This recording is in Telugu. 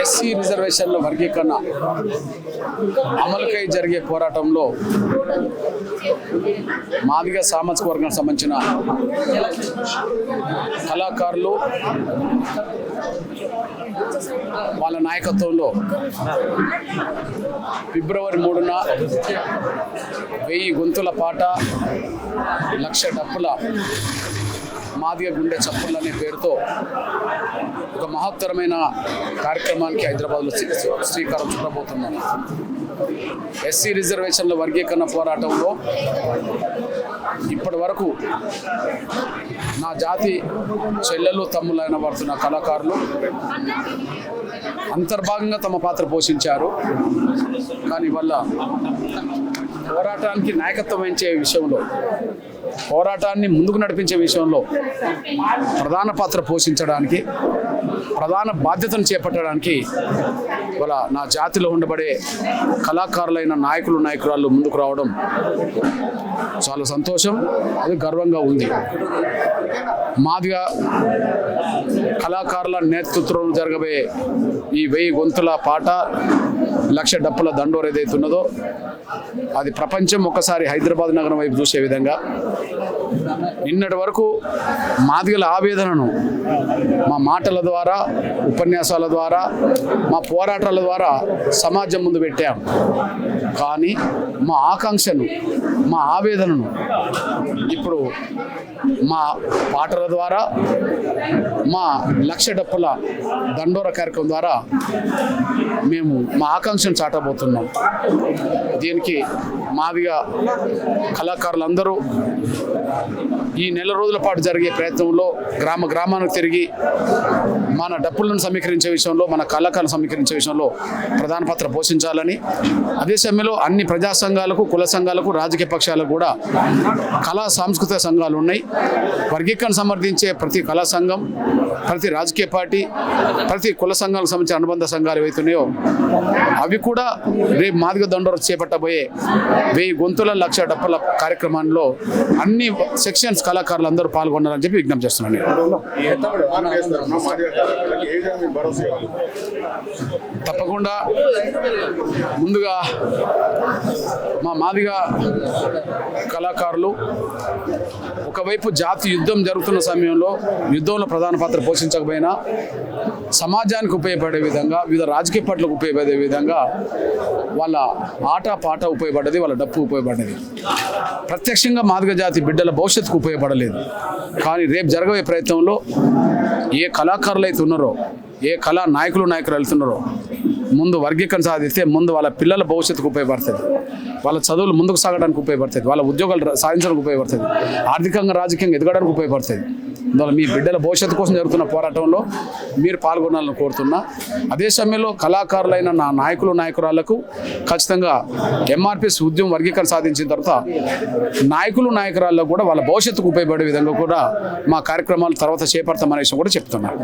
ఎస్సీ రిజర్వేషన్ల వర్గీకరణ అమలుకై జరిగే పోరాటంలో మాదిగ సామాజిక వర్గానికి సంబంధించిన కళాకారులు వాళ్ళ నాయకత్వంలో ఫిబ్రవరి 3న 1000 గొంతుల పాట 1,00,000 డప్పుల మాదిగ గుండె చప్పుళ్ళు అనే పేరుతో ఒక మహత్తరమైన కార్యక్రమానికి హైదరాబాద్లో శ్రీకారం చుట్టబోతున్నాను. ఎస్సీ రిజర్వేషన్ల వర్గీకరణ పోరాటంలో ఇప్పటి వరకు నా జాతి చెల్లెలు తమ్ములైన పడుతున్న కళాకారులు అంతర్భాగంగా తమ పాత్ర పోషించారు. కానీ వల్ల పోరాటానికి నాయకత్వం వహించే విషయంలో, పోరాటాన్ని ముందుకు నడిపించే విషయంలో ప్రధాన పాత్ర పోషించడానికి, ప్రధాన బాధ్యతను చేపట్టడానికి వాళ్ళ నా జాతిలో ఉండబడే కళాకారులైన నాయకులు నాయకురాళ్ళు ముందుకు రావడం చాలా సంతోషం, అది గర్వంగా ఉంది. మాదిగా కళాకారుల నేతృత్వంలో జరగబోయే ఈ 1000 గొంతుల పాట 1,00,000 డప్పుల దండోరు ఏదైతే ఉన్నదో అది ప్రపంచం ఒకసారి హైదరాబాద్ నగరం వైపు చూసే విధంగా, నిన్నటి వరకు మాదిగల ఆవేదనను మా మాటల ద్వారా, ఉపన్యాసాల ద్వారా, మా పోరాటాల ద్వారా సమాజం ముందు పెట్టాం. కానీ మా ఆకాంక్షను, మా ఆవేదనను ఇప్పుడు మా పాటల ద్వారా, మా 1,00,000 డప్పుల దండోర కార్యక్రమం ద్వారా మేము మా ఆకాంక్షను చాటబోతున్నాం. దీనికి మాదిగా కళాకారులందరూ ఈ నెల రోజుల పాటు జరిగే ప్రయత్నంలో గ్రామానికి తిరిగి మన డప్పులను సమీకరించే విషయంలో, మన కళాకారులను సమీకరించే విషయంలో ప్రధాన పాత్ర పోషించాలని, అదే సమయంలో అన్ని ప్రజా సంఘాలకు, కుల సంఘాలకు, రాజకీయ పక్షాలకు కూడా కళా సాంస్కృతిక సంఘాలు ఉన్నాయి. వర్గీకరణ సమర్థించే ప్రతి కళా సంఘం, ప్రతి రాజకీయ పార్టీ, ప్రతి కుల సంఘాలకు సంబంధించిన అనుబంధ సంఘాలు ఏవైతున్నాయో అవి కూడా రేపు మాదిగ దండోర చేపట్టబోయే 1000 గొంతుల 1,00,000 డప్పుల కార్యక్రమంలో అన్ని సెక్షన్స్ కళాకారులు అందరూ పాల్గొన్నారని చెప్పి విజ్ఞప్తి చేస్తున్నాను. తప్పకుండా ముందుగా మా మాదిగ కళాకారులు ఒకవైపు జాతి యుద్ధం జరుగుతున్న సమయంలో యుద్ధంలో ప్రధాన పాత్ర పోషించకపోయినా సమాజానికి ఉపయోగపడే విధంగా, వివిధ రాజకీయ పార్టీలకు ఉపయోగపడే విధంగా వాళ్ళ ఆట పాట ఉపయోగపడ్డది, వాళ్ళ డప్పు ఉపయోగపడ్డది. ప్రత్యక్షంగా మాదిగ జాతి బిడ్డల భవిష్యత్తుకు ఉపయోగపడలేదు. కానీ రేపు జరగబోయే ప్రయత్నంలో ఏ కళాకారులు అయితే ఉన్నారో, ఏ కళా నాయకులు వెళ్తున్నారో ముందు వర్గీకరణ సాధిస్తే ముందు వాళ్ళ పిల్లల భవిష్యత్తుకు ఉపయోగపడుతుంది, వాళ్ళ చదువులు ముందుకు సాగడానికి ఉపయోగపడుతుంది, వాళ్ళ ఉద్యోగాలు సాధించడానికి ఉపయోగపడుతుంది, ఆర్థికంగా రాజకీయంగా ఎదగడానికి ఉపయోగపడుతుంది. అందువల్ల మీ బిడ్డల భవిష్యత్తు కోసం జరుగుతున్న పోరాటంలో మీరు పాల్గొనాలని కోరుతున్నా. అదే సమయంలో కళాకారులైన నా నాయకులు నాయకురాళ్లకు ఖచ్చితంగా ఎంఆర్పిఎస్ ఉద్యమం వర్గీకరణ సాధించిన తర్వాత నాయకులు నాయకురాళ్ళకు కూడా వాళ్ళ భవిష్యత్తుకు ఉపయోగపడే విధంగా కూడా మా కార్యక్రమాలు తర్వాత చేపడతామనే విషయం కూడా చెప్తున్నాను.